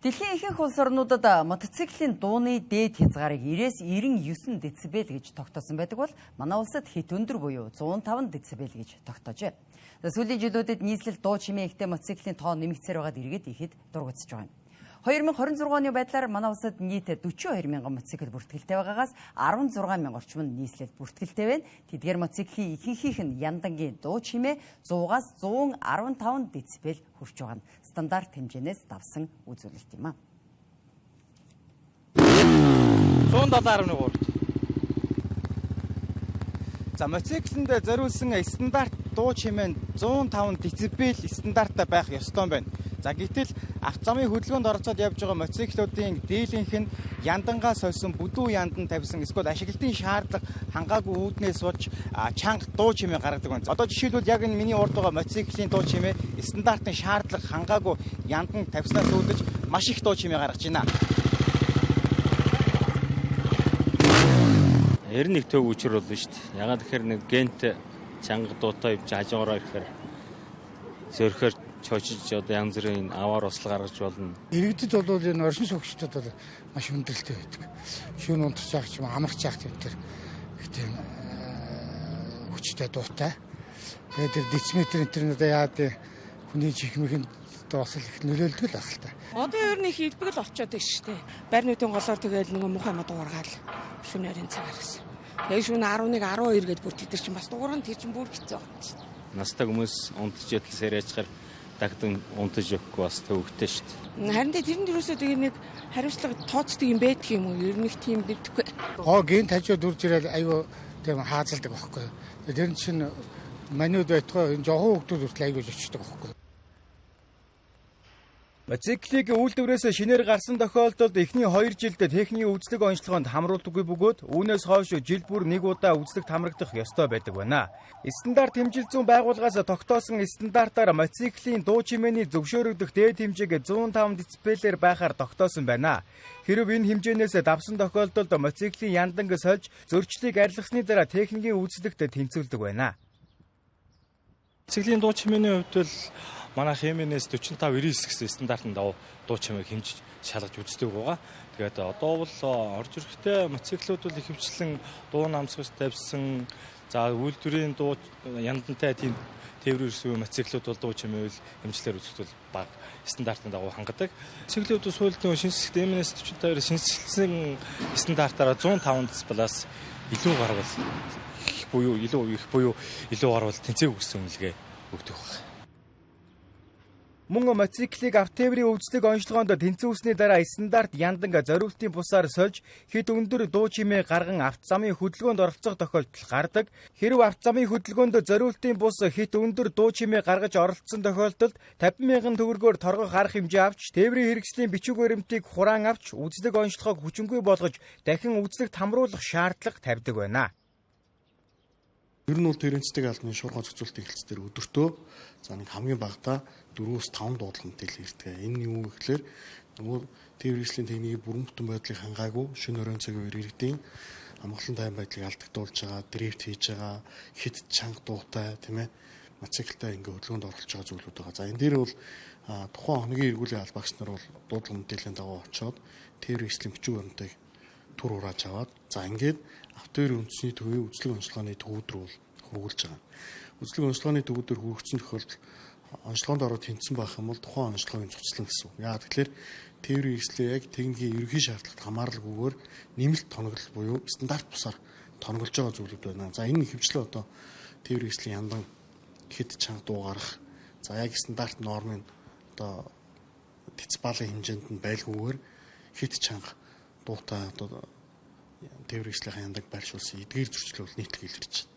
Дэлхийн ихэнх улс орнуудад мотоциклийн дууны дээд хязгаарыг 90-99 децибел гэж тогтоосон байдаг бол манай улсад хэт өндөр буюу 105 децибел гэж тогтоожээ. Сүүлийн жилүүдэд нийслэл дуу чимээ ихтэй мотоциклийн тоо нэмэгдсээр байгаад иргэд ихэд дургуутсаж байгаа юм. 2026 оны байдлаар манай улсад нийт 42 мянган мотоцикл бүртгэлтэй байгаагаас 16 мянга орчим нь нийслэл бүртгэлтэй байна. Тэдгээр мотоциклийн ихэнхийнх нь яндангийн дуу чимээ 100-аас 115 децибел хүрч байгаа нь стандарт хэмжээнээс давсан үзүүлэлт юм а. 107.3. За мотоциклэнд зориулсан стандарт дуу чимээ 105 децибел стандарттай байх ёстой юм байна. За гэтэл авто замын хөдөлгөөнд оролцоод явж байгаа мотоциклуудын дийлэнх нь яндангаас олсон бүдүү яндан тавьсан эсвэл ашиглалтын шаардлага хангаагүй үүднээс болж чанга дуу чимээ гаргадаг байна. Одоо жишээлбэл яг энэ миний урд байгаа мотоциклийн дуу чимээ стандартын шаардлага хангаагүй яндан тавьснаас үүдэж маш их дуу чимээ гаргаж байна. 91 төв үчир болно шүү дээ. Ягаад гэхээр нэг гент чанга дуутай явж хажуугаар ирэхээр зөрөхөр чочиж одоо янз бүрийн аваар услал гаргаж болно. Иргэдэд бол энэ оршин суугчдад бол маш хүндрэлтэй байдаг. Шүүн унтарч явах ч юм амарч явах гэдэг тийм хүчтэй дуутай. Тэгээд дециметр энэ одоо яад хүний чихмэхэнд бас их нөлөөлдөг л ахalta. Одоо ер нь их илбэг л болчиход байна шүү дээ. Байрнуудын голоор тэгэл нэг муухай мод уургаал шөнөөрийн цагаар гэсэн. Яг шөнө 11 12 гээд бүр тэд чинь бас дууран тэр чинь бүр хэцүү байна шүү дээ. Настай хүмүүс унтж ядалсаар яачаар дагдан унтаж өгөхгүй бас төвөгтэй шүү дээ. Харин тэрэн дөрөөсөө тэгээ нэг хариуцлага тооцдог юм байдаг юм уу? Ер нь их тийм бивдэхгүй. Гент хажууд үрж ирэл аюу тийм хаазалдаг байхгүй. Тэр чинь манууд байтугай энэ жоохон хүмүүс хүртэл аюу очдог байхгүй. Мотоциклийг үйлдвэрээс шинээр гарсан тохиолдолд эхний 2 жилд техникийн үзлэг онцлогоонд хамруулдаггүй бөгөөд үүнээс хойш жил бүр нэг удаа үзлэгт хамрагдах ёстой байдаг байна. Стандарт хэмжил зүүн байгууллагаас тогтоосон стандартаар мотоциклийн дуу чимээний зөвшөөрөгдөх дээд хэмжээг 105 децибелээр байхаар тогтоосон байна. Хэрв энэ хэмжээнээс давсан тохиолдолд мотоциклийн янданг сольж зөрчлийг арилгасны дараа техникийн үзлэгт тэнцвэрдэг байна. Мотоциклийн дуу чимээний хувьд бол манай хэмээнээс 45-99 гэсэн стандартанд дуу чимээг хэмжиж шалгаж үздэг байгаа. Тэгээд одоо бол орж ирэхдээ мотоциклууд бол ихэвчлэн дуу намсгаж тавьсан за үйлдвэрийн дуу яндантай тийм тээврийн ирсэн мотоциклууд бол дуу чимээг хэмжлэр үзэхэд бол бага стандартын дагуу хангадаг. Мотоциклууд сүүлдээ шинжлэх хэмээнээс 42 шинжилсэн стандартаараа 105 децибелээс илүү гарвал буюу илүү гарвал тэнцээг өгсөн үнэлгээ өгдөг байна. Мөн мотоциклыг автоэврийн үзлэг онцлогоонд тэнцвүүсний дараа стандарт янданг зориултын бусаар сольж хэд өндөр дуу чимээ гарган авто замын хөдөлгөөнд оролцох тохиолдол гардаг. Хэрв авто замын хөдөлгөөнд зориултын бус хэд өндөр дуу чимээ гаргаж оролцсон тохиолдолд 50,000 төгрөгөөр торгох арга хэмжээ авч тээврийн хэрэгслийн бичиг баримтыг хураан авч үзлэг онцлогоог хүчингүй болгож дахин үзлэгт хамруулах шаардлага тавьдаг байна. Ер нь бол тэрэнцдэг албаны шуурга зохицуулалтын хэлц дээр өдөртөө за нэг хамгийн багадаа 4-5 дуудлага мэдээлэл ирдэг. Энэ юу гэхээр нөгөө тээврийн техникийн бүрэн бүтэн байдлыг хангаагүй шөнө оройн цагийн үеэр иргэдийн амгалан тайван байдлыг алдагдуулж байгаа, дрифт хийж байгаа, хэд чанга дуутай тийм ээ мотоциклтай ингээ хөдөлгөөнд оролцож байгаа зүйлүүд байгаа. За энэ дээр бол тухайн хоногийн эргүүлийн албаагч нар бол дуудлага мэдээллийн дагуу очоод тээврийн бичиг баримтыг түр хурааж аваад за ингээд автоэрийн үндэсний төвийн үзлэг онцлогооны төвүүд рүү хөрвүүлж байгаа. Үзлэг онцлогооны төвүүдээр хөрвөгцсөн тохиолдолд онцлогоонд ороод тэнцсэн байх юм бол тухайн онцлогын цуцлан гэсэн үг. Яа тэгэхээр тээврийн хэрэгслээ яг техникийн ерөнхий шаардлагад хамааралгүйгээр нэмэлт тоноглол буюу стандарт бусаар тоноглож байгаа зүйлүүд байна. За энэ ихэвчлэн одоо тээврийн хэрэгслийн яндан хэд чанга дуу гарах за яг стандарт нормын одоо децибелын хэмжээнд нь байлгүйгээр хэд чанга дуутай одоо тээврийн хэрэгслийн яндаг байлшуулсан эдгээр зөрчил бол нийтлэг илэрч байна.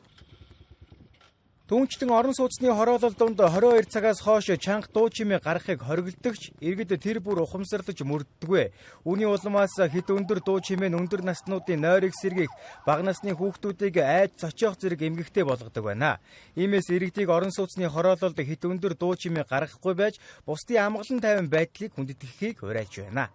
Түүнчлэн орон сууцны хороолол донд 22 цагаас хойш чанга дуу чимээ гаргахыг хориглодогч иргэд тэр бүр ухамсарлаж мөрддөггүй. Үүний улмаас хэд өндөр дуу чимээ өндөр наснуудын нойрыг сэргийх, бага насны хүүхдүүдийг айж цочоох зэрэг эмгэгтэй болгодог байна. Иймээс иргэдийг орон сууцны хороололд хэд өндөр дуу чимээ гаргахгүй байж бусдын амгалан тайван байдлыг хүндэтгэхийг уриалж байна.